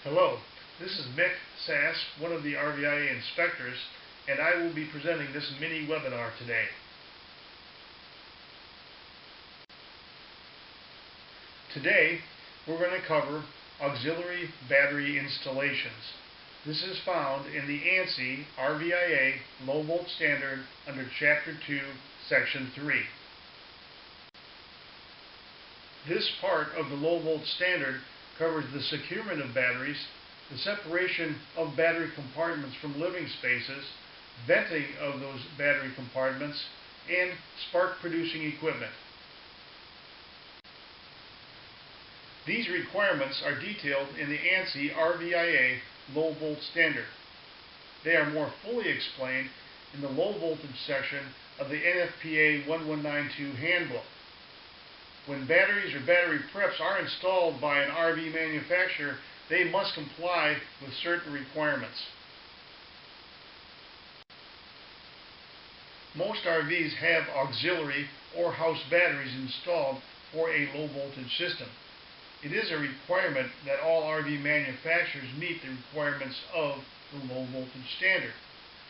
Hello, this is Mick Sass, one of the RVIA inspectors, and I will be presenting this mini webinar today. Today, we're going to cover auxiliary battery installations. This is found in the ANSI RVIA low volt standard under Chapter 2, Section 3. This part of the low volt standard covers the securement of batteries, the separation of battery compartments from living spaces, venting of those battery compartments, and spark producing equipment. These requirements are detailed in the ANSI RVIA low volt standard. They are more fully explained in the low voltage section of the NFPA 1192 handbook. When batteries or battery preps are installed by an RV manufacturer, they must comply with certain requirements. Most RVs have auxiliary or house batteries installed for a low voltage system. It is a requirement that all RV manufacturers meet the requirements of the low voltage standard.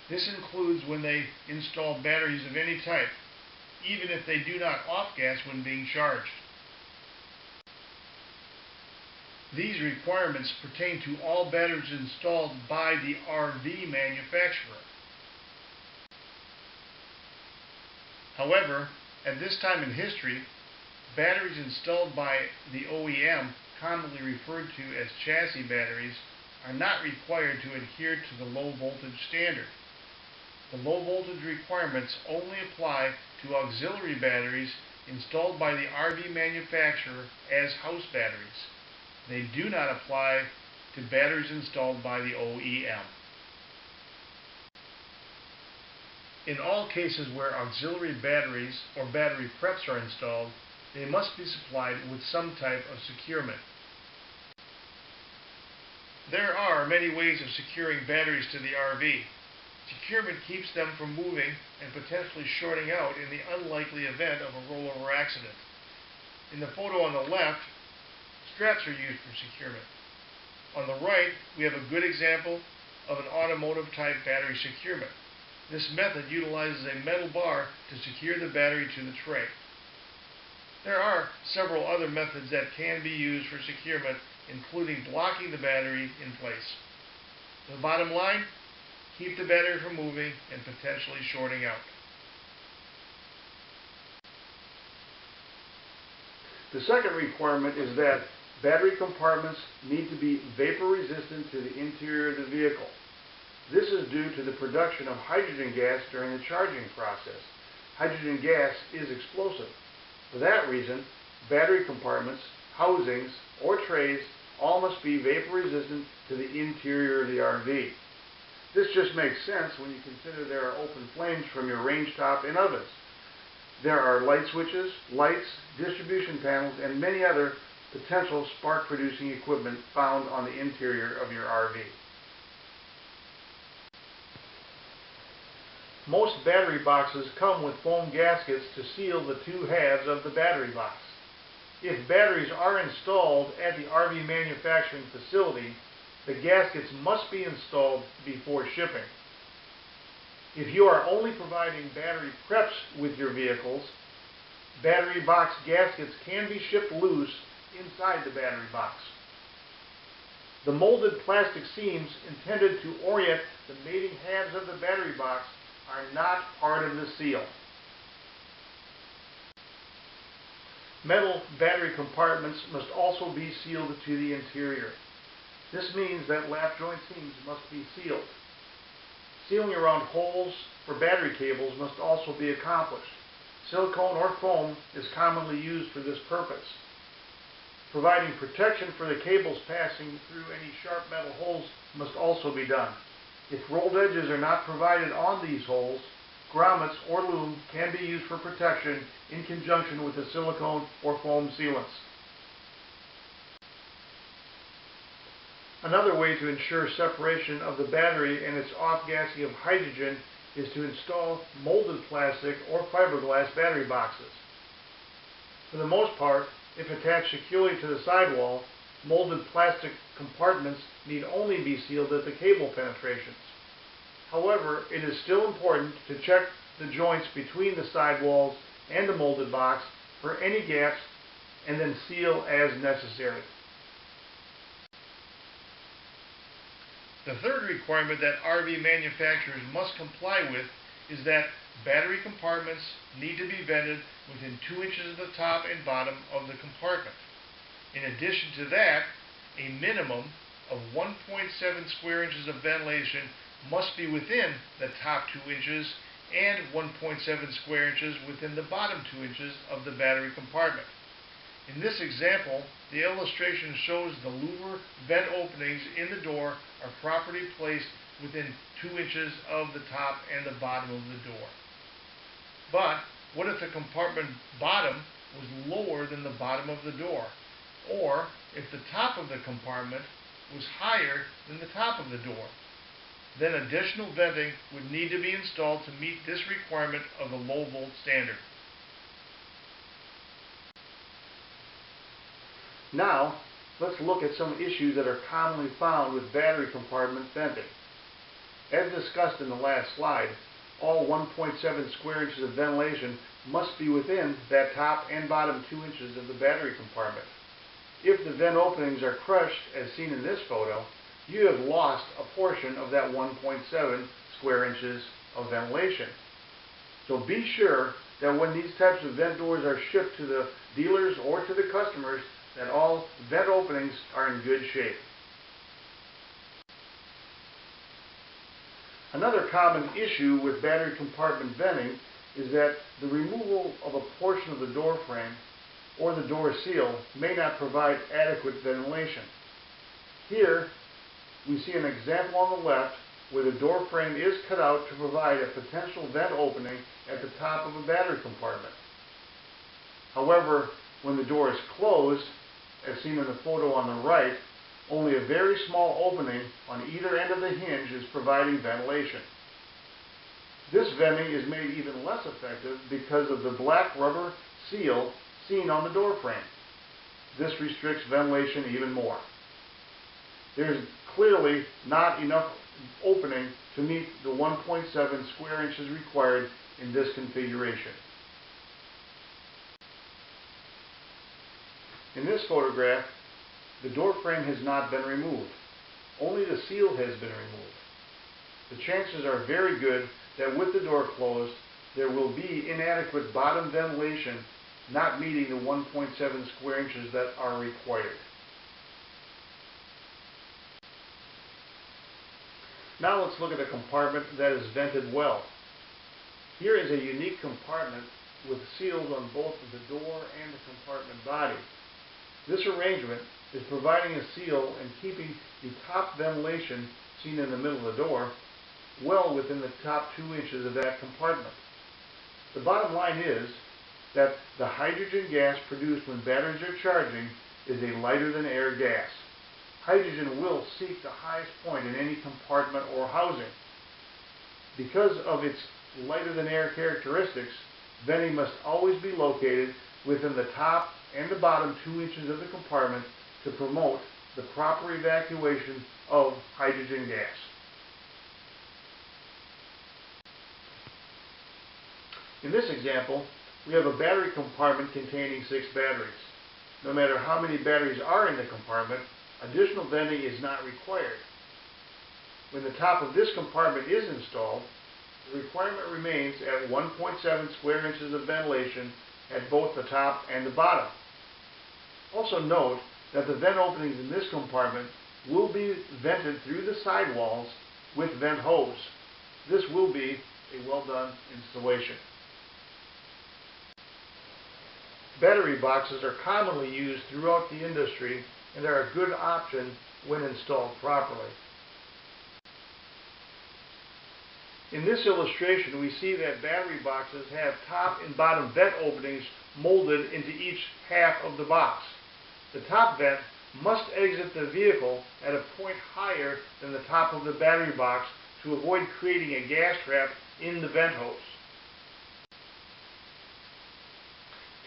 This includes when they install batteries of any type, even if they do not off-gas when being charged. These requirements pertain to all batteries installed by the RV manufacturer. However, at this time in history, batteries installed by the OEM, commonly referred to as chassis batteries, are not required to adhere to the low voltage standard. The low voltage requirements only apply to auxiliary batteries installed by the RV manufacturer as house batteries. They do not apply to batteries installed by the OEM. In all cases where auxiliary batteries or battery preps are installed, they must be supplied with some type of securement. There are many ways of securing batteries to the RV. Securement keeps them from moving and potentially shorting out in the unlikely event of a rollover accident. In the photo on the left, straps are used for securement. On the right, we have a good example of an automotive type battery securement. This method utilizes a metal bar to secure the battery to the tray. There are several other methods that can be used for securement, including blocking the battery in place. The bottom line, keep the battery from moving and potentially shorting out. The second requirement is that battery compartments need to be vapor resistant to the interior of the vehicle. This is due to the production of hydrogen gas during the charging process. Hydrogen gas is explosive. For that reason, battery compartments, housings, or trays all must be vapor resistant to the interior of the RV. This just makes sense when you consider there are open flames from your range top and ovens. There are light switches, lights, distribution panels, and many other potential spark-producing equipment found on the interior of your RV. Most battery boxes come with foam gaskets to seal the two halves of the battery box. If batteries are installed at the RV manufacturing facility, the gaskets must be installed before shipping. If you are only providing battery preps with your vehicles, battery box gaskets can be shipped loose inside the battery box. The molded plastic seams intended to orient the mating halves of the battery box are not part of the seal. Metal battery compartments must also be sealed to the interior. This means that lap joint seams must be sealed. Sealing around holes for battery cables must also be accomplished. Silicone or foam is commonly used for this purpose. Providing protection for the cables passing through any sharp metal holes must also be done. If rolled edges are not provided on these holes, grommets or loom can be used for protection in conjunction with the silicone or foam sealants. Another way to ensure separation of the battery and its off-gassing of hydrogen is to install molded plastic or fiberglass battery boxes. For the most part, if attached securely to the sidewall, molded plastic compartments need only be sealed at the cable penetrations. However, it is still important to check the joints between the sidewalls and the molded box for any gaps and then seal as necessary. The third requirement that RV manufacturers must comply with is that battery compartments need to be vented within 2 inches of the top and bottom of the compartment. In addition to that, a minimum of 1.7 square inches of ventilation must be within the top 2 inches and 1.7 square inches within the bottom 2 inches of the battery compartment. In this example, the illustration shows the louver vent openings in the door are properly placed within 2 inches of the top and the bottom of the door. But what if the compartment bottom was lower than the bottom of the door? Or if the top of the compartment was higher than the top of the door? Then additional venting would need to be installed to meet this requirement of the low volt standard. Now, let's look at some issues that are commonly found with battery compartment venting. As discussed in the last slide, all 1.7 square inches of ventilation must be within that top and bottom 2 inches of the battery compartment. If the vent openings are crushed, as seen in this photo, you have lost a portion of that 1.7 square inches of ventilation. So be sure that when these types of vent doors are shipped to the dealers or to the customers, that all vent openings are in good shape. Another common issue with battery compartment venting is that the removal of a portion of the door frame or the door seal may not provide adequate ventilation. Here we see an example on the left where the door frame is cut out to provide a potential vent opening at the top of a battery compartment. However, when the door is closed, as seen in the photo on the right, only a very small opening on either end of the hinge is providing ventilation. This venting is made even less effective because of the black rubber seal seen on the door frame. This restricts ventilation even more. There is clearly not enough opening to meet the 1.7 square inches required in this configuration. In this photograph, the door frame has not been removed. Only the seal has been removed. The chances are very good that with the door closed, there will be inadequate bottom ventilation not meeting the 1.7 square inches that are required. Now let's look at a compartment that is vented well. Here is a unique compartment with seals on both the door and the compartment body. This arrangement is providing a seal and keeping the top ventilation, seen in the middle of the door, well within the top 2 inches of that compartment. The bottom line is that the hydrogen gas produced when batteries are charging is a lighter than air gas. Hydrogen will seek the highest point in any compartment or housing. Because of its lighter than air characteristics, venting must always be located within the top and the bottom 2 inches of the compartment to promote the proper evacuation of hydrogen gas. In this example, we have a battery compartment containing 6 batteries. No matter how many batteries are in the compartment, additional venting is not required. When the top of this compartment is installed, the requirement remains at 1.7 square inches of ventilation at both the top and the bottom. Also note that the vent openings in this compartment will be vented through the sidewalls with vent hose. This will be a well done installation. Battery boxes are commonly used throughout the industry and are a good option when installed properly. In this illustration, we see that battery boxes have top and bottom vent openings molded into each half of the box. The top vent must exit the vehicle at a point higher than the top of the battery box to avoid creating a gas trap in the vent hose.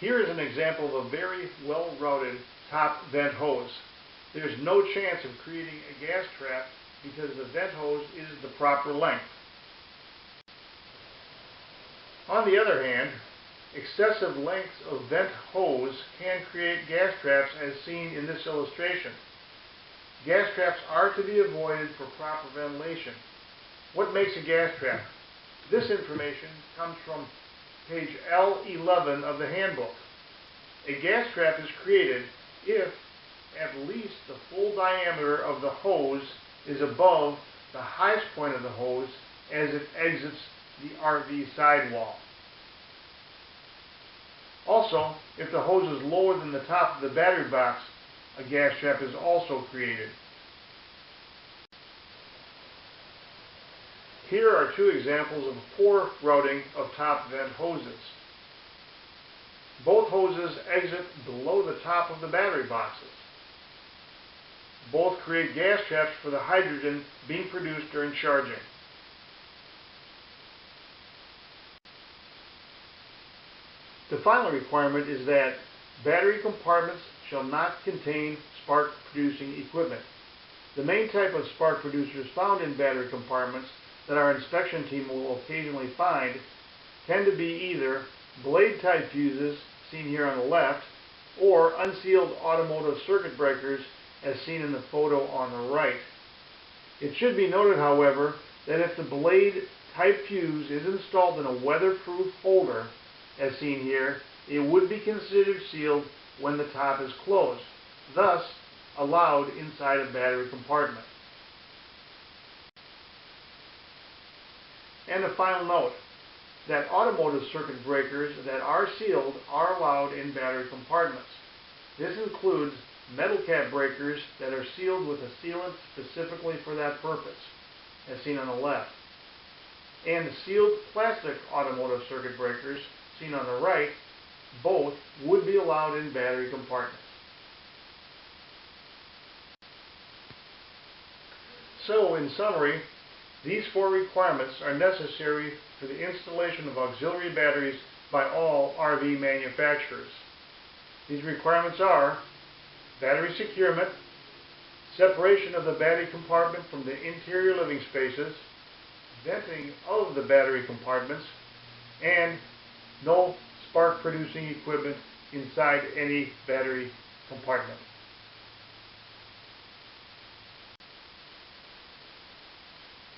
Here is an example of a very well-routed top vent hose. there's no chance of creating a gas trap because the vent hose is the proper length. On the other hand, excessive lengths of vent hose can create gas traps as seen in this illustration. Gas traps are to be avoided for proper ventilation. What makes a gas trap? This information comes from page L11 of the handbook. A gas trap is created if at least the full diameter of the hose is above the highest point of the hose as it exits the RV sidewall. Also, if the hose is lower than the top of the battery box, a gas trap is also created. Here are two examples of poor routing of top vent hoses. Both hoses exit below the top of the battery boxes. Both create gas traps for the hydrogen being produced during charging. The final requirement is that battery compartments shall not contain spark-producing equipment. The main type of spark producers found in battery compartments that our inspection team will occasionally find tend to be either blade-type fuses, seen here on the left, or unsealed automotive circuit breakers, as seen in the photo on the right. It should be noted, however, that if the blade-type fuse is installed in a weatherproof holder, as seen here, it would be considered sealed when the top is closed, thus allowed inside a battery compartment. And a final note, that automotive circuit breakers that are sealed are allowed in battery compartments. This includes metal cap breakers that are sealed with a sealant specifically for that purpose, as seen on the left. And sealed plastic automotive circuit breakers, seen on the right, both would be allowed in battery compartments. So, in summary, these four requirements are necessary for the installation of auxiliary batteries by all RV manufacturers. These requirements are battery securement, separation of the battery compartment from the interior living spaces, venting of the battery compartments, and no spark-producing equipment inside any battery compartment.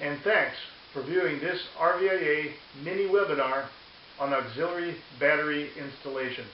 And thanks for viewing this RVIA mini webinar on auxiliary battery installations.